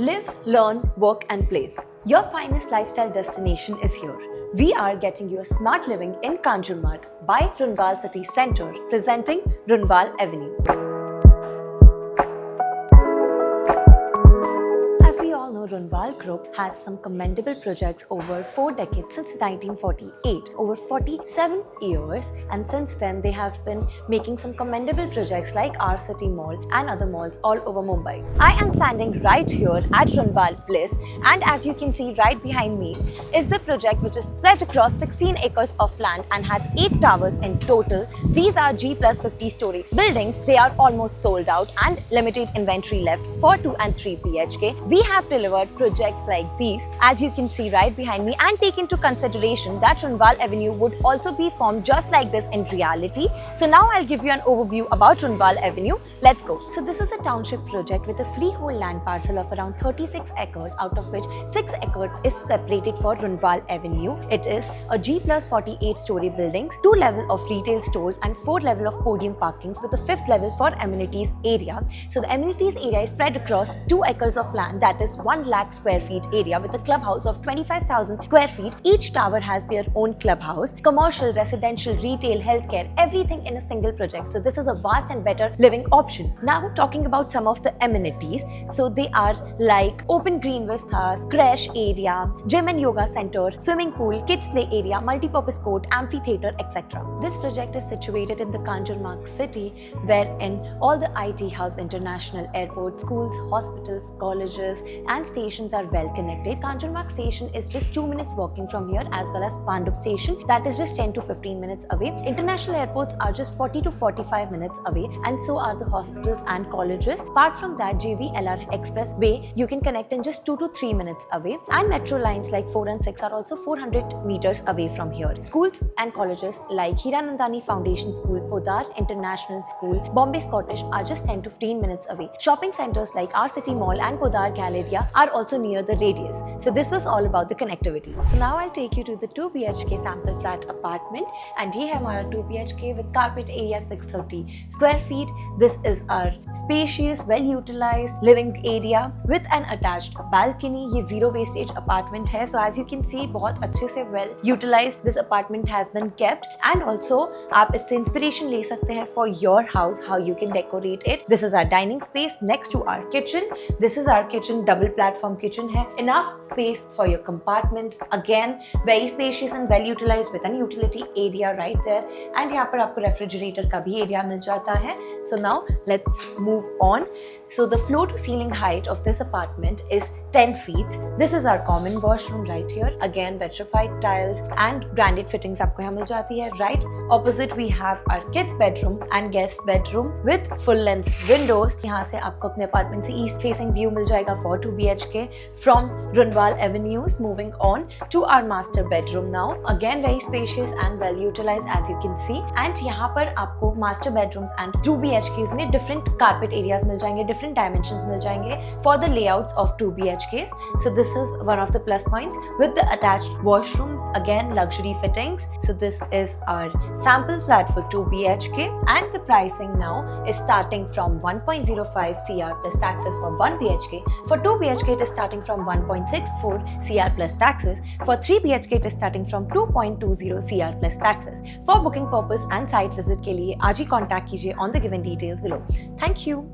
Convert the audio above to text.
Live, learn, work and play. Your finest lifestyle destination is here. We are getting you a smart living in Kanjurmarg by Runwal City Centre, presenting Runwal Avenue. As we all know, Runwal Group has some commendable projects over 4 decades since 1948, over 47 years, and since then they have been making some commendable projects like our City Mall and other malls all over Mumbai. I am standing right here at Runwal Bliss, and as you can see right behind me is the project which is spread across 16 acres of land and has 8 towers in total. These are G+50 story buildings. They are almost sold out and limited inventory left for 2 and 3 BHK. We have delivered projects like these, as you can see right behind me, and take into consideration that Runwal Avenue would also be formed just like this in reality. So now I'll give you an overview about Runwal Avenue. Let's go. So this is a township project with a freehold land parcel of around 36 acres, out of which 6 acres is separated for Runwal Avenue. It is a G+48 story buildings, 2 level of retail stores and 4 level of podium parkings with a 5th level for amenities area. So the amenities area is spread across 2 acres of land, that is 1 lakh square feet area with a clubhouse of 25,000 square feet. Each tower has their own clubhouse, commercial, residential, retail, healthcare, everything in a single project. So this is a vast and better living option. Now talking about some of the amenities. So they are like open green vistas, crash area, gym and yoga center, swimming pool, kids play area, multi-purpose court, amphitheater, etc. This project is situated in the Kanjurmarg city, wherein all the IT hubs, international airports, schools, hospitals, colleges and stations are well connected. Kanjurmarg station is just 2 minutes walking from here, as well as Pandup station, that is just 10 to 15 minutes away. International airports are just 40 to 45 minutes away, and so are the hospitals and colleges. Apart from that, JVLR Expressway you can connect in just 2 to 3 minutes away, and metro lines like 4 and 6 are also 400 meters away from here. Schools and colleges like Hiranandani Foundation School, Podar International School, Bombay Scottish are just 10 to 15 minutes away. Shopping centers like our City Mall and Podar Galleria are also near the radius. So this was all about the connectivity. So now I'll take you to the 2 BHK sample flat apartment, and ये है हमारा 2 BHK with carpet area 630 square feet. This is our spacious, well utilized living area with an attached balcony. ये zero wastage apartment है. So as you can see, बहुत अच्छे से well utilized this apartment has been kept, and also आप इससे inspiration ले सकते हैं for your house, how you can decorate it. This is our dining space next to our kitchen. This is our kitchen, double platform kitchen है. Enough space for your compartments. Again, very spacious and well utilized with an utility area right there. And यहाँ पर आपको refrigerator का भी area मिल जाता है. So now let's move on. So the floor to ceiling height of this apartment is 10 feet. This is our common washroom right here. Again, vitrified tiles and branded fittings आपको यहाँ मिल जाती है. Right opposite we have our kids bedroom and guest bedroom with full length windows. यहाँ से आपको अपने apartment से east facing view मिल जाएगा for 2 BHK from Runwal Avenues. Moving on to our master bedroom now. Again, very spacious and well utilized as you can see. And यहाँ पर आपको master bedrooms and 2 BHKs में different carpet areas मिल जाएंगे, different dimensions मिल जाएंगे for the layouts of 2 BHKs. So this is one of the plus points with the attached washroom. Again, luxury fittings. So this is our sample flat for 2 BHK, and the pricing now is starting from 1.05 CR plus taxes for 1 BHK. For 2 BHK it is starting from 1.64 CR plus taxes. For 3 BHK it is starting from 2.20 CR plus taxes. For booking purpose and site visit के लिए आज ही contact कीजिए on the given details below. Thank you.